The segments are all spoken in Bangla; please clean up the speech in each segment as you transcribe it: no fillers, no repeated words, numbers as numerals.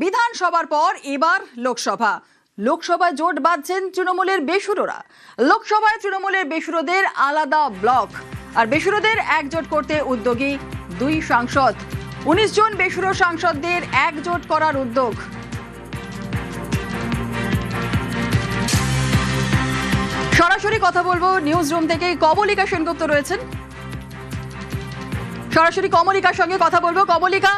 বিধানসভার পর এবার লোকসভা। লোকসভায় জোট বাঁধছেন তৃণমূলের বেসুরোরা। লোকসভায় তৃণমূলের বেসুরোদের আলাদা ব্লক, আর বেসুরোদের একজোট করতে উদ্যোগী দুই সাংসদ। 19 জন বেসুরো সাংসদদের একজোট করার উদ্যোগ। সরাসরি কথা বলবো নিউজ রুম থেকে, কমলিকা সেনগুপ্ত রয়েছেন। সরাসরি কমলিকার সঙ্গে কথা বলবো। কমলিকা,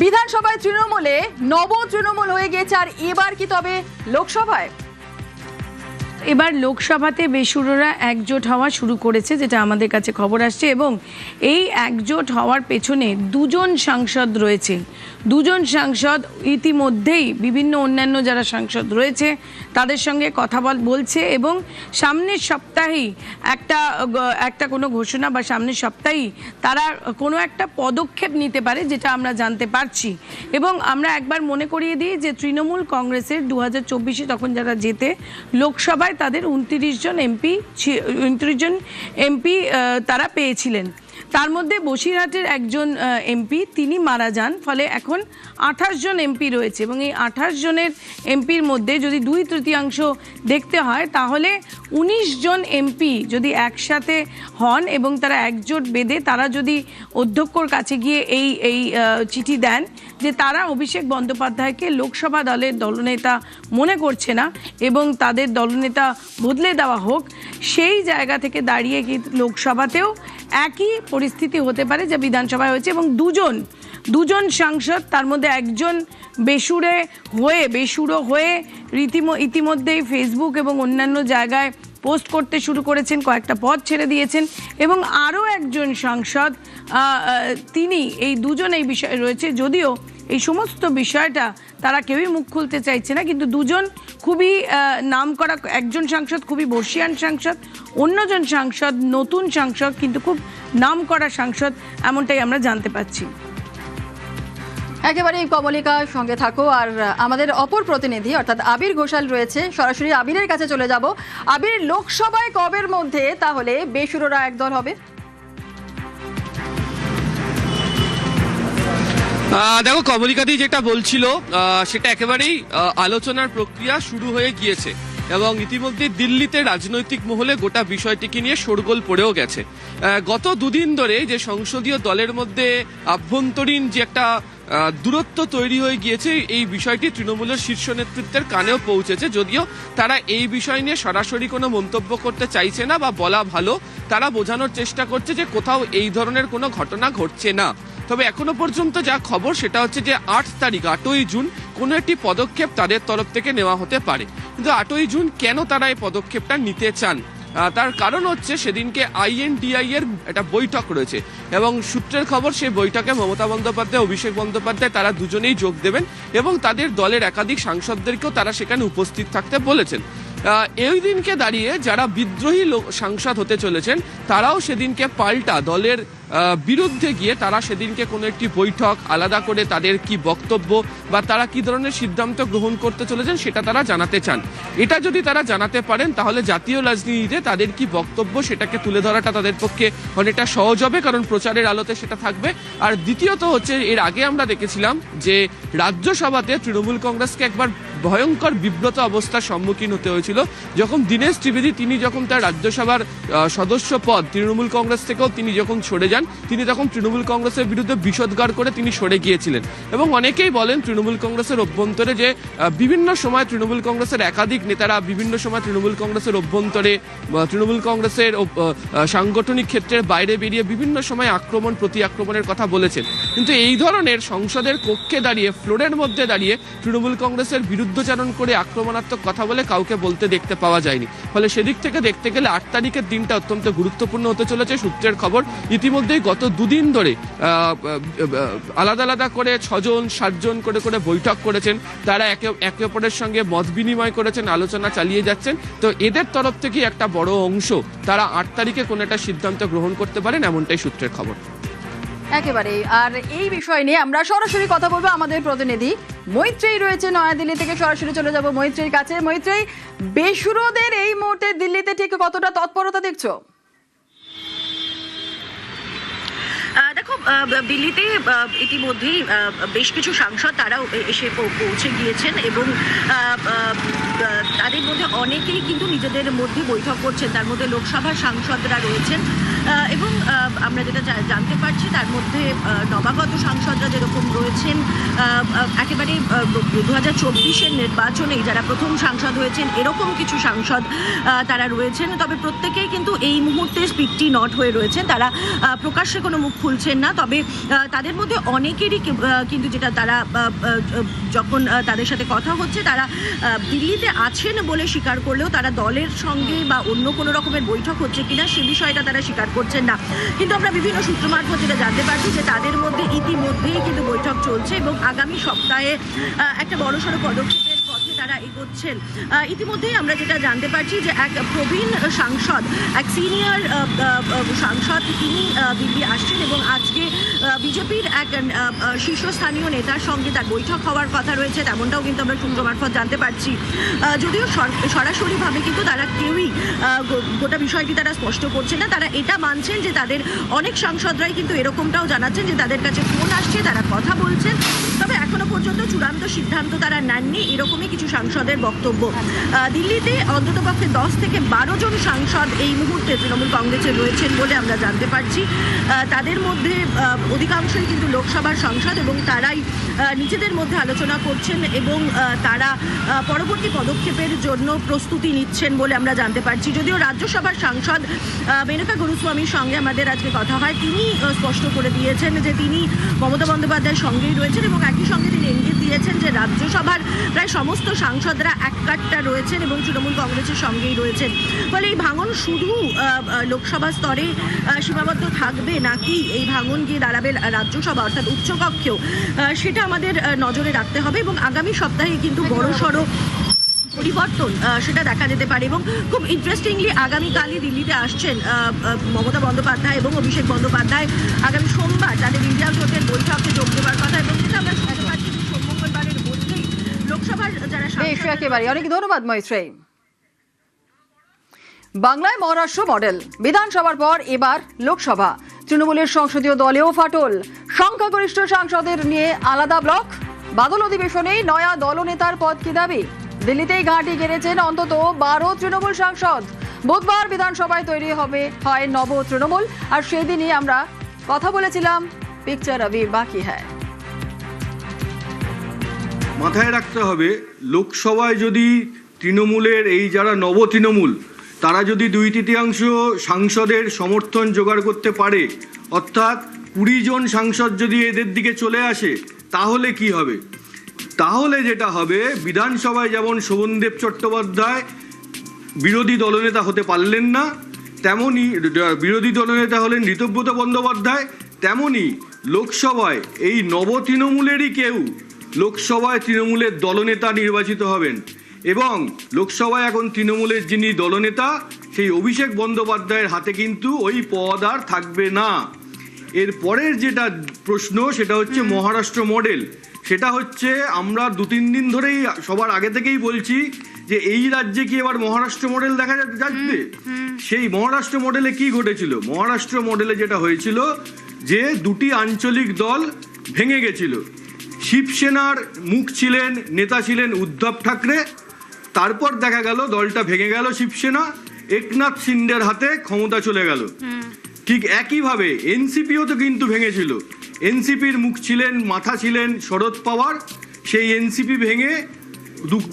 বিধানসভায় তৃণমূলে নব তৃণমূল হয়ে গেছে, আর এবার কি তবে লোকসভায়? এবার লোকসভাতে বেসুরোরা একজোট হওয়া শুরু করেছে, যেটা আমাদের কাছে খবর আসছে, এবং এই একজোট হওয়ার পেছনে দুজন সাংসদ রয়েছে। দুজন সাংসদ ইতিমধ্যেই বিভিন্ন অন্যান্য যারা সাংসদ রয়েছে তাদের সঙ্গে কথা বলছে, এবং সামনের সপ্তাহেই একটা কোনো ঘোষণা বা সামনের সপ্তাহেই তারা কোনো একটা পদক্ষেপ নিতে পারে, যেটা আমরা জানতে পারছি। এবং আমরা একবার মনে করিয়ে দিই যে তৃণমূল কংগ্রেসের 2024-এ তখন যারা জেতে লোকসভায় তাদের 29 জন এমপি তারা পেয়েছিলেন। তার মধ্যে বসিরহাটের একজন এমপি তিনি মারা যান, ফলে এখন 28 জন এমপি রয়েছে, এবং এই 28 জনের এমপির মধ্যে যদি 2/3 দেখতে হয় তাহলে 19 জন এমপি যদি একসাথে হন এবং তারা একজোট বেঁধে তারা যদি অধ্যক্ষর কাছে গিয়ে এই চিঠি দেন যে তারা অভিষেক বন্দ্যোপাধ্যায়কে লোকসভা দলের দলনেতা মনে করছে না এবং তাদের দলনেতা বদলে দেওয়া হোক, সেই জায়গা থেকে দাঁড়িয়ে কিন্তু লোকসভাতেও একই পরিস্থিতি হতে পারে যা বিধানসভায় হয়েছে। এবং দুজন সাংসদ, তার মধ্যে একজন বেসুরো হয়ে ইতিমধ্যেই ফেসবুক এবং অন্যান্য জায়গায় পোস্ট করতে শুরু করেছেন, কয়েকটা পদ ছেড়ে দিয়েছেন, এবং আরও একজন সাংসদ তিনি এই দুজন এই বিষয়ে রয়েছে। যদিও এই সমস্ত বিষয়টা তারা কেউই মুখ খুলতে চাইছে না, কিন্তু দুজন খুবই নামকরা, একজন সাংসদ খুবই বর্ষিয়ান সাংসদ, অন্যজন সাংসদ নতুন সাংসদ কিন্তু খুব নামকরা সাংসদ, এমনটাই আমরা জানতে পাচ্ছি। একেবারেই কমলিকার সঙ্গে থাকো। আর আমাদের অপর প্রতিনিধি অর্থাৎ আবির ঘোষাল রয়েছে, সরাসরি আবিরের কাছে চলে যাব। আবির, লোকসভায় কবের মধ্যে তাহলে বেসুরোরা একদল হবে? দেখো, কমলিকাদি যেটা বলছিল সেটা একেবারেই আলোচনার প্রক্রিয়া শুরু হয়ে গিয়েছে, এবং ইতিমধ্যে দিল্লিতে রাজনৈতিক মহলে গোটা বিষয়টিকে নিয়ে শোরগোল পড়েও গেছে। গত দুদিন ধরে যে সংসদীয় দলের মধ্যে আভ্যন্তরীণ যে একটা দূরত্ব তৈরি হয়ে গিয়েছে, এই বিষয়টি তৃণমূলের শীর্ষ নেতৃত্বের কানেও পৌঁছেছে। যদিও তারা এই বিষয় নিয়ে সরাসরি কোনো মন্তব্য করতে চাইছে না বা বলা ভালো, তারা বোঝানোর চেষ্টা করছে যে কোথাও এই ধরনের কোনো ঘটনা ঘটছে না। তবে এখনো পর্যন্ত যা খবর সেটা হচ্ছে যে 8ই জুন কোনো একটি পদক্ষেপ তাদের তরফ থেকে নেওয়া হতে পারে। কিন্তু 8ই জুন কেন তারা এই পদক্ষেপটা নিতে চান, তার কারণ হচ্ছে সেদিনকে INDI এর একটা বৈঠক রয়েছে, এবং সূত্রের খবর সেই বৈঠকে মমতা বন্দ্যোপাধ্যায়, অভিষেক বন্দ্যোপাধ্যায় তারা দুজনেই যোগ দেবেন, এবং তাদের দলের একাধিক সাংসদদেরকেও তারা সেখানে উপস্থিত থাকতে বলেছেন। এই দিনকে দাঁড়িয়ে যারা বিদ্রোহী সাংসদ হতে চলেছেন তারাও সেদিনকে পাল্টা দলের বিরুদ্ধে গিয়ে তারা সেদিনকে কোনো একটি বৈঠক আলাদা করে তাদের কি বক্তব্য বা তারা কি ধরনের সিদ্ধান্ত গ্রহণ করতে চলেছেন সেটা তারা জানাতে চান। এটা যদি তারা জানাতে পারেন তাহলে জাতীয় রাজনীতিতে তাদের কি বক্তব্য সেটাকে তুলে ধরাটা তাদের পক্ষে অনেকটা সহজ হবে, কারণ প্রচারের আলোতে সেটা থাকবে। আর দ্বিতীয়ত হচ্ছে, এর আগে আমরা দেখেছিলাম যে রাজ্যসভাতে তৃণমূল কংগ্রেসকে একবার ভয়ঙ্কর বিব্রত অবস্থার সম্মুখীন হতে হয়েছিল, যখন দীনেশ ত্রিবেদী তিনি যখন তার রাজ্যসভার সদস্য পদ তৃণমূল কংগ্রেস থেকেও তিনি যখন সরে যান, তিনি তখন তৃণমূল কংগ্রেসের বিরুদ্ধে বিষোদ্গার করে তিনি সরে গিয়েছিলেন। এবং অনেকেই বলেন তৃণমূল কংগ্রেসের অভ্যন্তরে যে বিভিন্ন সময় তৃণমূল কংগ্রেসের একাধিক নেতারা বিভিন্ন সময় তৃণমূল কংগ্রেসের অভ্যন্তরে তৃণমূল কংগ্রেসের সাংগঠনিক ক্ষেত্রের বাইরে বেরিয়ে বিভিন্ন সময় আক্রমণ প্রতি আক্রমণের কথা বলেছেন। কিন্তু এই ধরনের সংসদের কক্ষে দাঁড়িয়ে, ফ্লোরের মধ্যে দাঁড়িয়ে তৃণমূল কংগ্রেসের বিরুদ্ধচারণ করে আক্রমণাত্মক কথা বলে কাউকে বলতে দেখতে পাওয়া যায়নি। ফলে সেদিক থেকে দেখতে গেলে 8 তারিখের দিনটা অত্যন্ত গুরুত্বপূর্ণ হতে চলেছে। সূত্রের খবর ইতিমধ্যেই গত দুদিন ধরে আলাদা আলাদা করে 6 জন 7 জন করে বৈঠক করেছেন, তারা একে অপরের সঙ্গে মত বিনিময় করেছেন, আলোচনা চালিয়ে যাচ্ছেন। তো এদের তরফ থেকে একটা বড় অংশ তারা 8 তারিখে কোনো একটা সিদ্ধান্ত গ্রহণ করতে পারেন, এমনটাই সূত্রের খবর। একেবারে। আর এই বিষয় নিয়ে আমরা সরাসরি কথা বলবো, আমাদের প্রতিনিধি মৈত্রেয়ী রয়েছে নয়াদিল্লি থেকে, সরাসরি চলে যাব মৈত্রেয়ীর কাছে। মৈত্রেয়ী, বেসুরোদের এই মুহূর্তে দিল্লিতে ঠিক কতটা তৎপরতা দেখছো? দেখো, দিল্লিতে ইতিমধ্যেই বেশ কিছু সাংসদ তারাও এসে পৌঁছে গিয়েছেন এবং তাদের মধ্যে অনেকেই কিন্তু নিজেদের মধ্যে বৈঠক করছেন। তার মধ্যে লোকসভার সাংসদরা রয়েছেন এবং আমরা যেটা জানতে পারছি তার মধ্যে নবাগত সাংসদরা যেরকম রয়েছেন, একেবারে 2024-এর নির্বাচনে যারা প্রথম সাংসদ হয়েছেন এরকম কিছু সাংসদ তারা রয়েছেন। তবে প্রত্যেকেই কিন্তু এই মুহূর্তে স্পিকটি নট হয়ে রয়েছেন, তারা প্রকাশ্যে কোনো মুখ খুলছেন না। তবে তাদের মধ্যে অনেকেরই কিন্তু যেটা তারা যখন তাদের সাথে কথা হচ্ছে তারা দিল্লিতে আছেন বলে স্বীকার করলেও তারা দলের সঙ্গে বা অন্য কোনো রকমের বৈঠক হচ্ছে কিনা সে বিষয়টা তারা স্বীকার করছেন না। কিন্তু আমরা বিভিন্ন সূত্র মারফত যেটা জানতে পারছি যে তাদের মধ্যে ইতিমধ্যেই কিন্তু বৈঠক চলছে এবং আগামী সপ্তাহে একটা বড়সড় পদক্ষেপের পথে তারা এগোচ্ছেন। ইতিমধ্যেই আমরা যেটা জানতে পারছি যে এক প্রবীণ সাংসদ, এক সিনিয়র সাংসদ তিনি দিল্লি আসছেন এবং আজকে বিজেপির এক শীর্ষস্থানীয় নেতার সঙ্গে তার বৈঠক হওয়ার কথা রয়েছে, তেমনটাও কিন্তু আমরা সূত্র মারফত জানতে পারছি। যদিও সরাসরিভাবে কিন্তু তারা কেউই গোটা বিষয়টি তারা স্পষ্ট করছে না। তারা এটা মানছেন যে তাদের অনেক সাংসদরাই কিন্তু এরকমটাও জানাচ্ছেন যে তাদের কাছে ফোন আসছে, তারা কথা বলছেন, তবে এখনো পর্যন্ত চূড়ান্ত সিদ্ধান্ত তারা নেননি, এরকমই কিছু সাংসদের বক্তব্য। দিল্লিতে অন্ততপক্ষে 10 থেকে 12 জন সাংসদ এই মুহূর্তে তৃণমূল কংগ্রেসের রয়েছেন বলে আমরা জানতে পারছি। তাদের মধ্যে অধিকাংশই কিন্তু লোকসভার সাংসদ এবং তারাই নিজেদের মধ্যে আলোচনা করছেন এবং তারা পরবর্তী পদক্ষেপের জন্য প্রস্তুতি নিচ্ছেন বলে আমরা জানতে পারছি। যদিও রাজ্যসভার সাংসদ মেনকা গুরুস্বামীর সঙ্গে আমাদের আজকে কথা হয়, তিনি স্পষ্ট করে দিয়েছেন যে তিনি মমতা বন্দ্যোপাধ্যায়ের সঙ্গেই রয়েছেন এবং একই সঙ্গে তিনি ইঙ্গিত দিয়েছেন যে রাজ্যসভার প্রায় সমস্ত সাংসদরা এককাট্টা রয়েছেন এবং তৃণমূল কংগ্রেসের সঙ্গেই রয়েছেন। ফলে এই ভাঙন শুধু লোকসভা স্তরে সীমাবদ্ধ থাকবে নাকি এই ভাঙন গিয়ে দাঁড়াবে রাজ্যসভা অর্থাৎ উচ্চকক্ষেও, সেটা আমাদের নজরে রাখতে হবে এবং আগামী সপ্তাহে কিন্তু বড়সড় পরিবর্তন সেটা দেখা যেতে পারে। এবং খুব ইন্টারেস্টিংলি আগামীকালই দিল্লিতে আসছেন মমতা বন্দ্যোপাধ্যায় এবং অভিষেক বন্দ্যোপাধ্যায়। আগামী সোমবার তাদের ইন্ডিয়া জোটের বৈঠকে যোগ দেওয়ার কথা এবং যেটা আমরা শুনতে পাচ্ছি যে সোম-মঙ্গলবারের মধ্যেই লোকসভার যারা একেবারে অনেক ধন্যবাদ মৈত্রেয়ী। বাংলায় মহারাষ্ট্র মডেল, বিধানসভার পর এবার লোকসভা। তৃণমূলের সংসদীয় দলেও ফাটল, সংখ্যাগরিষ্ঠ সাংসদের নিয়ে আলাদা ব্লক। বাদল অধিবেশনেই নয়া দলনেতার পদ কি দাবি? দিল্লিতেই ঘাঁটি গেড়েছেন অন্তত 12 তৃণমূল সাংসদ। বুধবার বিধানসভায় তৈরি হয় নব তৃণমূল, আর সেই দিনই আমরা কথা বলেছিলাম পিকচার अभी बाकी है। মাথায় রাখতে হবে, লোকসভায় যদি তৃণমূলের এই যারা নব তৃণমূল তারা যদি 2/3 সাংসদের সমর্থন জোগাড় করতে পারে, অর্থাৎ 20 জন সাংসদ যদি এদের দিকে চলে আসে, তাহলে কি হবে? তাহলে যেটা হবে, বিধানসভায় যেমন শোভনদেব চট্টোপাধ্যায় বিরোধী দলনেতা হতে পারলেন না, তেমনই বিরোধী দলনেতা হলেন ঋতব্রত বন্দ্যোপাধ্যায়, তেমনই লোকসভায় এই নব তৃণমূলেরই কেউ লোকসভায় তৃণমূলের দলনেতা নির্বাচিত হবেন। এবং লোকসভায় এখন তৃণমূলের যিনি দলনেতা সেই অভিষেক বন্দ্যোপাধ্যায়ের হাতে কিন্তু ওই পদ আর থাকবে না। এর পরের যেটা প্রশ্ন সেটা হচ্ছে মহারাষ্ট্র মডেল। সেটা হচ্ছে আমরা 2-3 দিন ধরেই সবার আগে থেকেই বলছি যে এই রাজ্যে কি এবার মহারাষ্ট্র মডেল দেখা যাচ্ছে। সেই মহারাষ্ট্র মডেলে কি ঘটেছিল? মহারাষ্ট্র মডেলে যেটা হয়েছিল যে 2টি আঞ্চলিক দল ভেঙে গেছিল। শিবসেনার মুখ ছিলেন, নেতা ছিলেন উদ্ধব ঠাকরে, তারপর দেখা গেল দলটা ভেঙে গেল, শিবসেনা একনাথ শিন্ডের হাতে ক্ষমতা চলে গেল। ঠিক একইভাবে এনসিপিও তো কিন্তু ভেঙেছিল। এনসিপির মুখ ছিলেন, মাথা ছিলেন শরদ পাওয়ার, সেই এনসিপি ভেঙে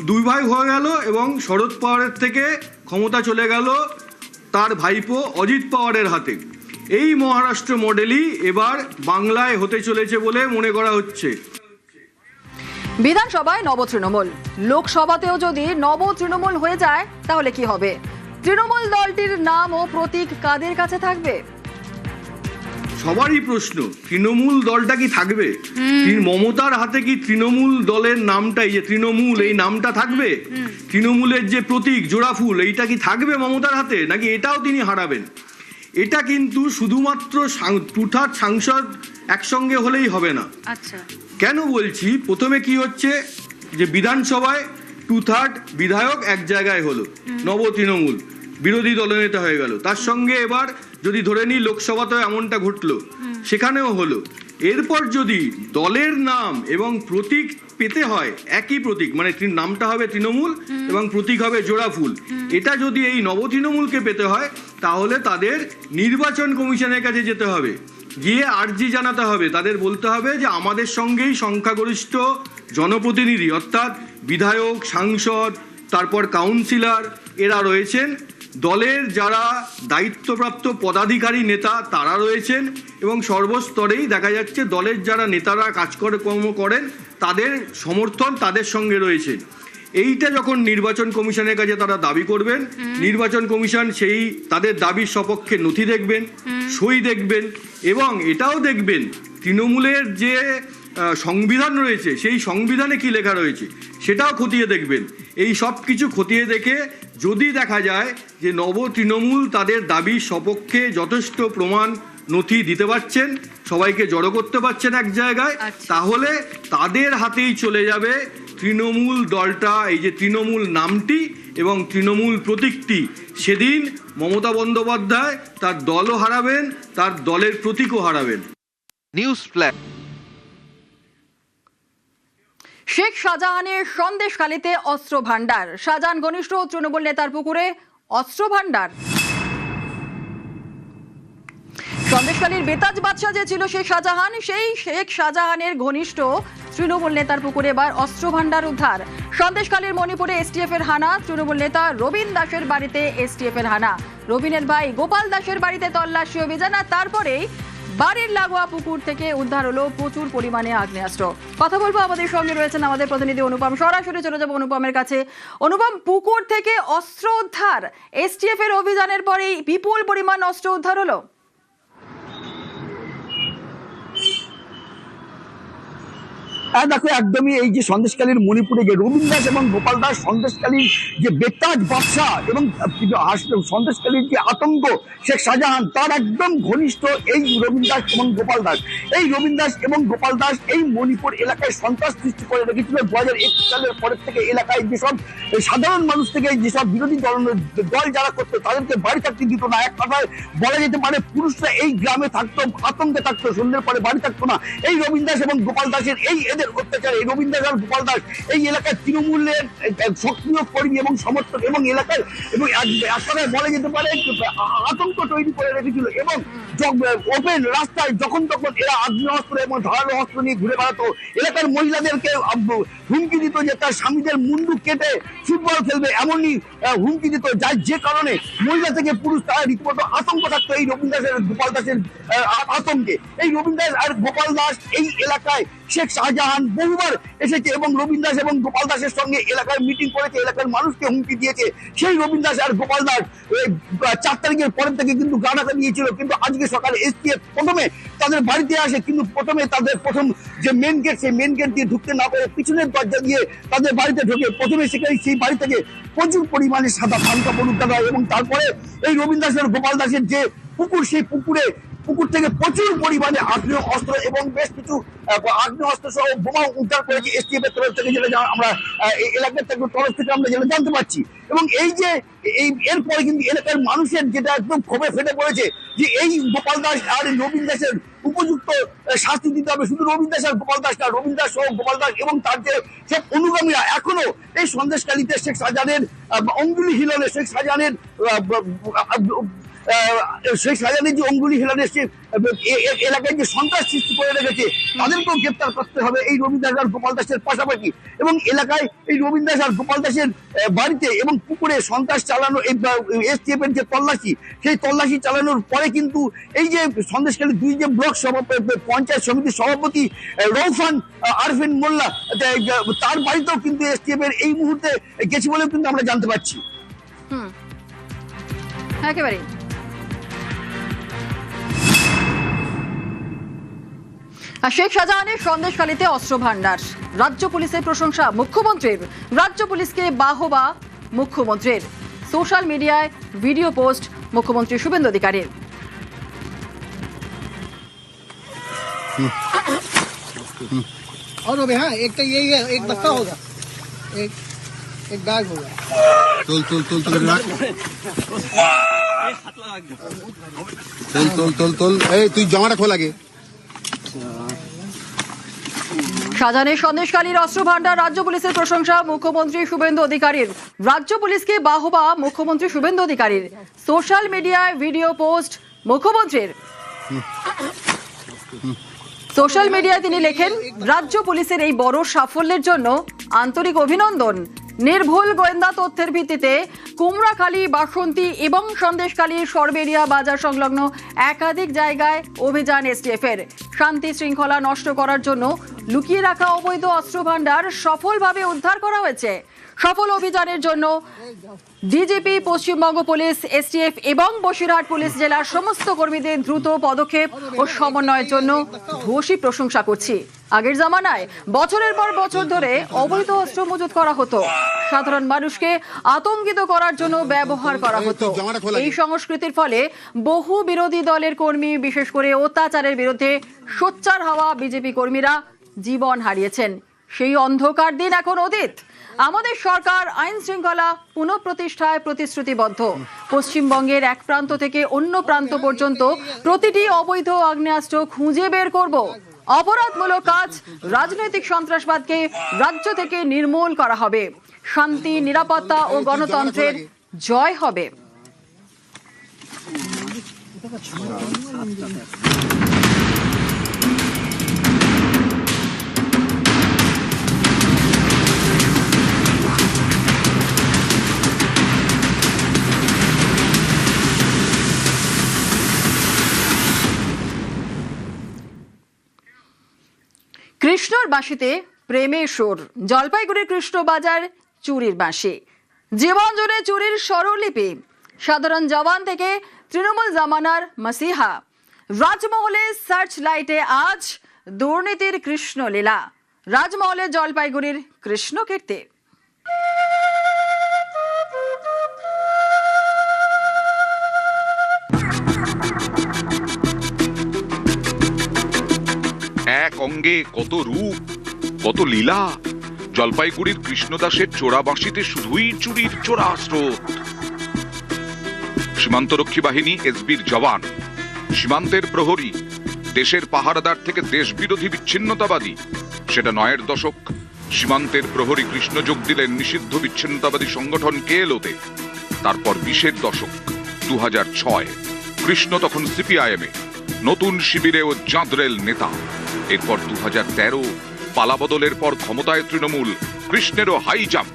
দুই ভাই হয়ে গেল এবং শরদ পাওয়ারের থেকে ক্ষমতা চলে গেল তার ভাইপো অজিত পাওয়ারের হাতে। এই মহারাষ্ট্র মডেলই এবার বাংলায় হতে চলেছে বলে মনে করা হচ্ছে। বিধানসভায় নব তৃণমূল, লোকসভাতেও যদি নব তৃণমূল হয়ে যায় তাহলে কি হবে? তৃণমূল দলটির নাম ও প্রতীক কাদের কাছে থাকবে? সবারই প্রশ্ন, তৃণমূল দলটা কি থাকবে? মমতার হাতে কি তৃণমূল দলের নামটাই যে তৃণমূল এই নামটা থাকবে? তৃণমূলের যে প্রতীক জোড়াফুল এইটা কি থাকবে মমতার হাতে, নাকি এটাও তিনি হারাবেন? এটা কিন্তু শুধুমাত্র 2/3 সাংসদ একসঙ্গে হলেই হবে না। আচ্ছা, কেন বলছি? প্রথমে কি হচ্ছে যে বিধানসভায় 2/3 বিধায়ক এক জায়গায় হলো, নব তৃণমূল বিরোধী দলনেতা হয়ে গেল। তার সঙ্গে এবার যদি ধরে নিই লোকসভাতেও এমনটা ঘটলো, সেখানেও হলো। এরপর যদি দলের নাম এবং প্রতীক পেতে হয়, একই প্রতীক মানে নামটা হবে তৃণমূল এবং প্রতীক হবে জোড়া ফুল, এটা যদি এই নব তৃণমূলকে পেতে হয় তাহলে তাদের নির্বাচন কমিশনের কাছে যেতে হবে, গিয়ে আর্জি জানাতে হবে, তাদের বলতে হবে যে আমাদের সঙ্গেই সংখ্যাগরিষ্ঠ জনপ্রতিনিধি অর্থাৎ বিধায়ক, সাংসদ, তারপর কাউন্সিলর এরা রয়েছেন, দলের যারা দায়িত্বপ্রাপ্ত পদাধিকারী নেতা তারা রয়েছেন এবং সর্বস্তরেই দেখা যাচ্ছে দলের যারা নেতারা কাজকর্ম করেন তাদের সমর্থন তাদের সঙ্গে রয়েছে। এইটা যখন নির্বাচন কমিশনের কাছে তারা দাবি করবেন, নির্বাচন কমিশন সেই তাদের দাবির সপক্ষে নথি দেখবেন, সই দেখবেন এবং এটাও দেখবেন তৃণমূলের যে সংবিধান রয়েছে সেই সংবিধানে কি লেখা রয়েছে সেটাও খতিয়ে দেখবেন। এই সব কিছু খতিয়ে দেখে যদি দেখা যায় যে নব তৃণমূল তাদের দাবির সপক্ষে যথেষ্ট প্রমাণ নথি দিতে পারছেন, সবাইকে জড়ো করতে পারছেন এক জায়গায়, তাহলে তাদের হাতেই চলে যাবে তৃণমূল দলটা, এই যে তৃণমূল নামটি এবং তৃণমূল প্রতীকটি। সেদিন মমতা বন্দ্যোপাধ্যায় তার দলও হারাবেন, তার দলের প্রতীকও হারাবেন। News flash. শেখ শাহজাহানের সন্দেশখালীতে অস্ত্র ভান্ডার, শাহজাহান ঘনিষ্ঠ তৃণমূল নেতার পুকুরে অস্ত্র ভান্ডার। সন্দেশখালীর বেতাজ বাদশা যে ছিল শেখ শাহজাহান, সেই শেখ শাহজাহানের ঘনিষ্ঠ তৃণমূল নেতার পুকুরে এবার অস্ত্র ভান্ডার উদ্ধার। সন্দেশখালীর মণিপুরে এসটিএফ এর হানা, তৃণমূল নেতা রবিন দাসের বাড়িতে এসটিএফ এর হানা, রবিনের ভাই গোপাল দাসের বাড়িতে তল্লাশি অভিযান, আর তারপরেই বাড়ির লাগোয়া পুকুর থেকে উদ্ধার হলো প্রচুর পরিমাণে আগ্নেয়াস্ত্র। কথা বলবো, আমাদের সঙ্গে রয়েছেন আমাদের প্রতিনিধি অনুপম, সরাসরি চলে যাবো অনুপমের কাছে। অনুপম, পুকুর থেকে অস্ত্র উদ্ধার, এসটিএফ এর অভিযানের পরেই বিপুল পরিমাণ অস্ত্র উদ্ধার হলো। দেখো একদমই এই যে সন্দেশখালীর মণিপুরে যে রবীন দাস এবং গোপাল দাস, সন্দেশখালীর যে বেতাজ বাদশা এবং সন্দেশখালীর যে আতঙ্ক শেখ শাহজাহান তার একদম ঘনিষ্ঠ এই রবীন দাস এবং গোপাল দাস। এই রবীন দাস এবং গোপাল দাস এই মণিপুর এলাকায় সন্ত্রাস সৃষ্টি করে রেখেছিল 2021 সালের পরের থেকে। এলাকায় যেসব সাধারণ মানুষ থেকে যেসব বিরোধী দল যারা করতো তাদেরকে বাড়ি থাকতে দিত না, এক কথায় বলা যেতে পারে পুরুষরা এই গ্রামে থাকতো, আতঙ্কে থাকতো, সন্ধ্যের পরে বাড়ি থাকতো না। এই রবীন দাস এবং গোপাল দাসের এই এদের অত্যাচার, এই রবীন দাস আর গোপাল দাস এই এলাকায় তৃণমূলের সক্রিয় কর্মী এবং সমর্থক এবং এলাকায় এবং এক কথায় বলা যেতে পারে আতঙ্ক তৈরি করে রেখেছিল এবং ওপেন রাস্তায় যখন তখন এরা আগ্নেয়াস্ত্র এবং ধারালো অস্ত্র নিয়ে ঘুরে বেড়াতো। এলাকার মহিলাদেরকে হুমকি দিত যে তার স্বামীদের মুন্ডু কেটে ফুটবল খেলবে, এমনই হুমকি দিত, যার যে কারণে মহিলা থেকে পুরুষ তারা রীতিমতো আতঙ্ক থাকতো এই রবীন দাসের গোপাল দাসের আতঙ্কে। এই রবীন দাস আর গোপাল দাস এই এলাকায় শেখ শাহজাহান বহুবার এসেছে এবং রবীন দাস এবং গোপাল দাসের সঙ্গে এলাকায় মিটিং করেছে, এলাকার মানুষকে হুমকি দিয়েছে। সেই রবীন দাস আর গোপাল দাস 4 তারিখের পরের থেকে কিন্তু গাড়াতে নিয়েছিল, কিন্তু আজকে সকালে এসটিএফ প্রথমে তাদের বাড়িতে আসে, কিন্তু প্রথমে তাদের প্রথম যে মেন গেট সেই মেন গেট দিয়ে ঢুকতে না পারে পিছনের দরজা দিয়ে তাদের বাড়িতে ঢোকে। প্রথমে সেখানে সেই বাড়ি থেকে প্রচুর পরিমাণে সাদা পান কাপড় উদ্ধার হয় এবং তারপরে এই রবীন দাস আর গোপাল দাসের যে পুকুর, সেই পুকুর থেকে প্রচুর পরিমাণে আগ্নেয় অস্ত্র এবং বেশ কিছু আগ্নেয় অস্ত্র সহ বোমা উদ্ধার করেছে এসটিএফ এর তরফ থেকে, যেটা আমরা এলাকার তরফ থেকে আমরা যেটা জানতে পারছি। এবং এই যে এরপরে কিন্তু এলাকার মানুষের যেটা একদম ক্ষোভে ফেটে পড়েছে যে এই গোপাল দাস আর রবীন দাসের উপযুক্ত শাস্তি দিতে হবে। শুধু রবীন দাস আর গোপাল দাস না, রবীন দাস সহ গোপাল দাস এবং তার যে সব অনুগামীরা এখনো এই সন্দেশখালীতে শেখ শাহজাহানের অঙ্গুলি হিলনে শেখ শাহজাহানের যে অঙ্গুলি হিলনের এলাকায় যে সন্ত্রাস সৃষ্টি করে রেখেছে তাদেরকেও গ্রেপ্তার করতে হবে এই রবীন দাস আর গোপাল দাসের পাশাপাশি। এবং এলাকায় এই রবীন দাস আর গোপাল দাসের বাড়িতে এবং পুকুরে সন্ত্রাস চালানো এসটিএফ এর যে তল্লাশি, সেই তল্লাশি চালানোর পরে কিন্তু এই যে সন্দেশখালী 2 যে ব্লক পঞ্চায়েত সমিতির সভাপতি রৌফান আরফিন মোল্লা তার বাড়িতেও কিন্তু এসটিএফ এর এই মুহূর্তে গেছে বলেও কিন্তু আমরা জানতে পারছি। একেবারে শেখ শাহজাহানের সন্দেশখালীতে অস্ত্র ভান্ডার, রাজ্য পুলিশের প্রশংসা মুখ্যমন্ত্রীর, রাজ্য পুলিশকে বাহবা মুখ্যমন্ত্রীর, সোশ্যাল মিডিয়ায় ভিডিও পোস্ট মুখ্যমন্ত্রী শুভেন্দু অধিকারীর। और हाँ एक तो यही है, एक बस्ता होगा, एक बैग होगा। चल चल चल चल चल चल चल चल ए तुई जमाटा खोल आगे। শাহজাহানের সন্দেশখালীর অস্ত্র ভান্ডার, রাজ্য পুলিশের প্রশংসা মুখ্যমন্ত্রী শুভেন্দু অধিকারীর। রাজ্য পুলিশকে বাহবা মুখ্যমন্ত্রী শুভেন্দু অধিকারীর। সোশ্যাল মিডিয়ায় ভিডিও পোস্ট মুখ্যমন্ত্রীর। সোশ্যাল মিডিয়ায় তিনি লেখেন, রাজ্য পুলিশের এই বড় সাফল্যের জন্য আন্তরিক অভিনন্দন। নির্ভুল গোয়েন্দা তথ্যের ভিত্তিতে কুমড়াখালী, বাসন্তী এবং সন্দেশখালীর সরবেরিয়া বাজার সংলগ্ন একাধিক জায়গায় অভিযান এসটিএফ এর। শান্তি শৃঙ্খলা নষ্ট করার জন্য লুকিয়ে রাখা অবৈধ অস্ত্র ভান্ডার সফলভাবে উদ্ধার করা হয়েছে। সফল অভিযানের জন্য ডিজিপি, পশ্চিমবঙ্গ পুলিশ, এসটিএফ এবং বসিরহাট পুলিশ জেলার সমস্ত কর্মীদের দ্রুত পদক্ষেপ ও সমন্বয়ের জন্য ভূয়সী প্রশংসা করছি। আগের জামানায় বছরের পর বছর ধরে অবৈধ অস্ত্র মজুত করা হতো, সাধারণ মানুষকে আতঙ্কিত করার জন্য ব্যবহার করা হতো। এই সংস্কৃতির ফলে বহু বিরোধী দলের কর্মী, বিশেষ করে অত্যাচারের বিরুদ্ধে সোচ্চার হওয়া বিজেপি কর্মীরা জীবন হারিয়েছেন। সেই অন্ধকার দিন এখন অতীত। আমাদের সরকার আইন শৃঙ্খলা পুনঃপ্রতিষ্ঠায় প্রতিশ্রুতিবদ্ধ। পশ্চিমবঙ্গের এক প্রান্ত থেকে অন্য প্রান্ত পর্যন্ত প্রতিটি অবৈধ আগ্নেয়াস্ত্র খুঁজে বের করব। অপরাধমূলক কাজ, রাজনৈতিক সন্ত্রাসবাদকে রাজ্য থেকে নির্মূল করা হবে। শান্তি, নিরাপত্তা ও গণতন্ত্রের জয় হবে। কৃষ্ণর বাঁশিতে প্রেমের সুর, জলপাইগুড়ির কৃষ্ণবাজার চুরির বাঁশি। জীবন জুড়ে চুরির স্বরলিপি, সাধারণ জওয়ান থেকে তৃণমূল জামানার মাসিহা। রাজমহলে সার্চ লাইটে আজ দুর্নীতির কৃষ্ণলীলা। রাজমহলে জলপাইগুড়ির কৃষ্ণ কীর্তি। এক অঙ্গে কত রূপ, কত লীলা। জলপাইগুড়ির কৃষ্ণদাসের চোরাবাঁশিতে শুধুই চুরির চোরা স্রোত। সীমান্তরক্ষী বাহিনী, এসবির জওয়ান, সীমান্তের প্রহরী, দেশের পাহারাদার থেকে দেশ বিরোধী বিচ্ছিন্নতাবাদী। সেটা ৯-এর দশক। সীমান্তের প্রহরী কৃষ্ণ যোগ দিলেন নিষিদ্ধ বিচ্ছিন্নতাবাদী সংগঠন কেএলওতে। তারপর ২০-এর দশক, ২০০৬। কৃষ্ণ তখন সিপিআইএমে, নতুন শিবিরে ও জাঁদরেল নেতা। এরপর ২০১৩ পালাবদলের পর ক্ষমতায় তৃণমূল, কৃষ্ণেরও হাই জাম্প।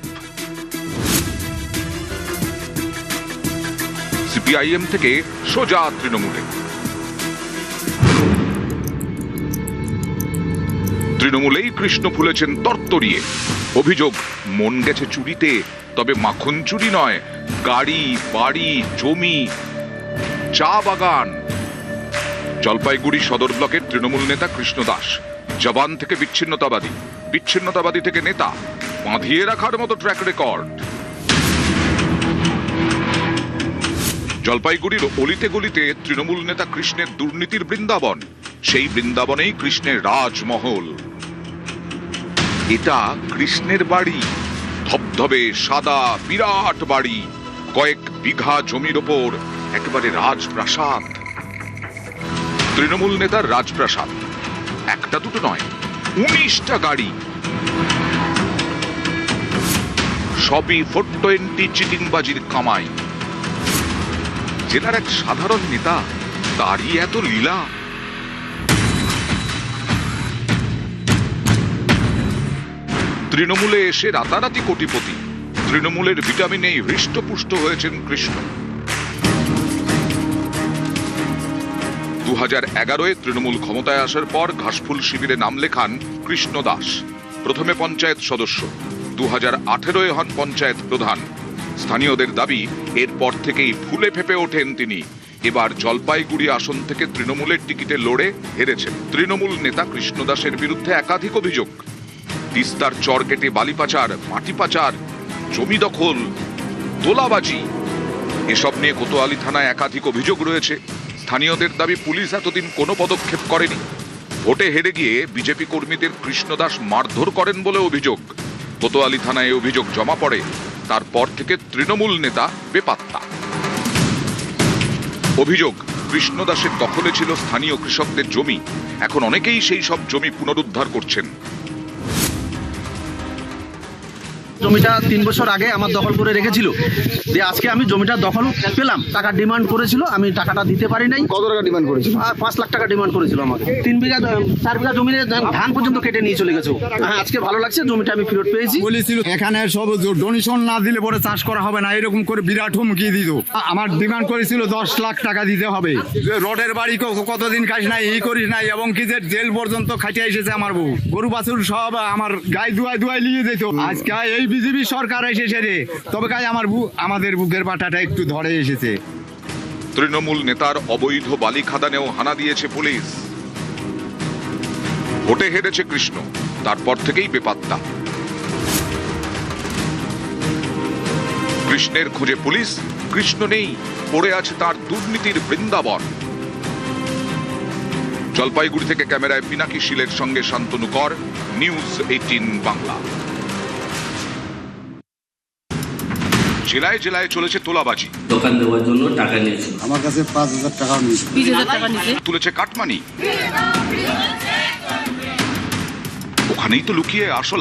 সিপিআইএম থেকে সোজা তৃণমূলে। তৃণমূলেই কৃষ্ণ ফুলেছেন তরতরিয়ে। অভিযোগ, মন গেছে চুরিতে, তবে মাখন চুরি নয়, গাড়ি, বাড়ি, জমি, চা বাগান। জলপাইগুড়ি সদর ব্লকের তৃণমূল নেতা কৃষ্ণ দাস, জবান থেকে বিচ্ছিন্নতাবাদী, বিচ্ছিন্নতাবাদী থেকে নেতা, বাঁধিয়ে রাখার মতো ট্র্যাক রেকর্ড। জলপাইগুড়ির অলিতে গলিতে তৃণমূল নেতা কৃষ্ণের দুর্নীতির বৃন্দাবন। সেই বৃন্দাবনেই কৃষ্ণের রাজমহল। এটা কৃষ্ণের বাড়ি, ধবধবে সাদা বিরাট বাড়ি, কয়েক বিঘা জমির ওপর একেবারে রাজপ্রাসাদ। তৃণমূল নেতার রাজপ্রাসাদ, একটা দুটো নয়, ১৯টা গাড়ি। সবই 420 চিটিংবাজির কামাই। জেলার এক সাধারণ নেতা, তারই এত লীলা। তৃণমূলে এসে রাতারাতি কোটিপতি। তৃণমূলের ভিটামিনেই হৃষ্টপুষ্ট হয়েছেন কৃষ্ণ। ২০১১-এ তৃণমূল ক্ষমতায় আসার পর ঘাসফুল শিবিরে নাম লেখান কৃষ্ণ দাস। প্রথমে পঞ্চায়েত সদস্য, ২০১৮-এ হন পঞ্চায়েত প্রধান। স্থানীয়দের দাবি, এরপর থেকেই ফুলে ফেপে ওঠেন তিনি। এবার জলপাইগুড়ি আসন থেকে তৃণমূলের টিকিটে লড়ে হেরেছেন। তৃণমূল নেতা কৃষ্ণ দাসের বিরুদ্ধে একাধিক অভিযোগ, তিস্তার চর কেটে বালি পাচার, মাটি পাচার, জমি দখল, তোলাবাজি। এসব নিয়ে কোতোয়ালি থানায় একাধিক অভিযোগ রয়েছে। স্থানীয়দের দাবি, পুলিশ এতদিন কোনো পদক্ষেপ করেনি। ভোটে হেরে গিয়ে বিজেপি কর্মীদের কৃষ্ণ দাস মারধর করেন বলে অভিযোগ। কোতোয়ালি থানায় অভিযোগ জমা পড়ে, তারপর থেকে তৃণমূল নেতা বেপাত্তা। অভিযোগ, কৃষ্ণ দাসের দখলে ছিল স্থানীয় কৃষকদের জমি। এখন অনেকেই সেই সব জমি পুনরুদ্ধার করছেন। জমিটা 3 বছর আগে আমার দখল করে রেখেছিল, দিয়ে আজকে আমি জমিটা দখল পেলাম। টাকা ডিমান্ড করেছিল, আমি টাকাটা দিতে পারি নাই। কত টাকা ডিমান্ড করেছিল? 5 লাখ টাকা ডিমান্ড করেছিল আমাকে। 4 বিঘা জমির ধান পর্যন্ত কেটে নিয়ে চলে গেছে। হ্যাঁ, আজকে ভালো লাগছে, জমিটা আমি ফেরত পেয়েছি। বলেছিল এখানে সব ডোনেশন না দিলে পরে চাষ করা হবে না, এরকম করে বিরাট হুমকি দিত। আমার ডিমান্ড করেছিল 10 লাখ টাকা দিতে হবে। রোডের বাড়ি কতদিন খাইস নাই, এই করিস নাই, এবং কি যে জেল পর্যন্ত খাইতে এসেছে আমার বউ। গরু বাছুর সব আমার গায়ে দুয়াই নিয়ে যেত। আজকে এই বিজেপি সরকার এসেছে রে, তবে গায়ে আমাদের বুকের পাটাটা একটু ধরে এসেছে। তৃণমূল নেতার অবৈধ বালি খাদানেও হানা দিয়েছে পুলিশ। ভোটে হেরেছে কৃষ্ণ, তারপর থেকেই বেপাত্তা। কৃষ্ণের খোঁজে পুলিশ, কৃষ্ণ নেই, পড়ে আছে তার দুর্নীতির বৃন্দাবন। জলপাইগুড়ি থেকে ক্যামেরায় পিনাকি শীলের সঙ্গে শান্তনু কর, নিউজ 18 বাংলা। জেলায় জেলায় চলেছে তোলাবাজি। দোকান দেওয়ার জন্য টাকা নিয়েছে, আমার কাছে 5,000 টাকা নিয়েছে। 20,000 টাকা নিচে তুলেছে কাটমানি। ওখানেই তো লুকিয়ে আসল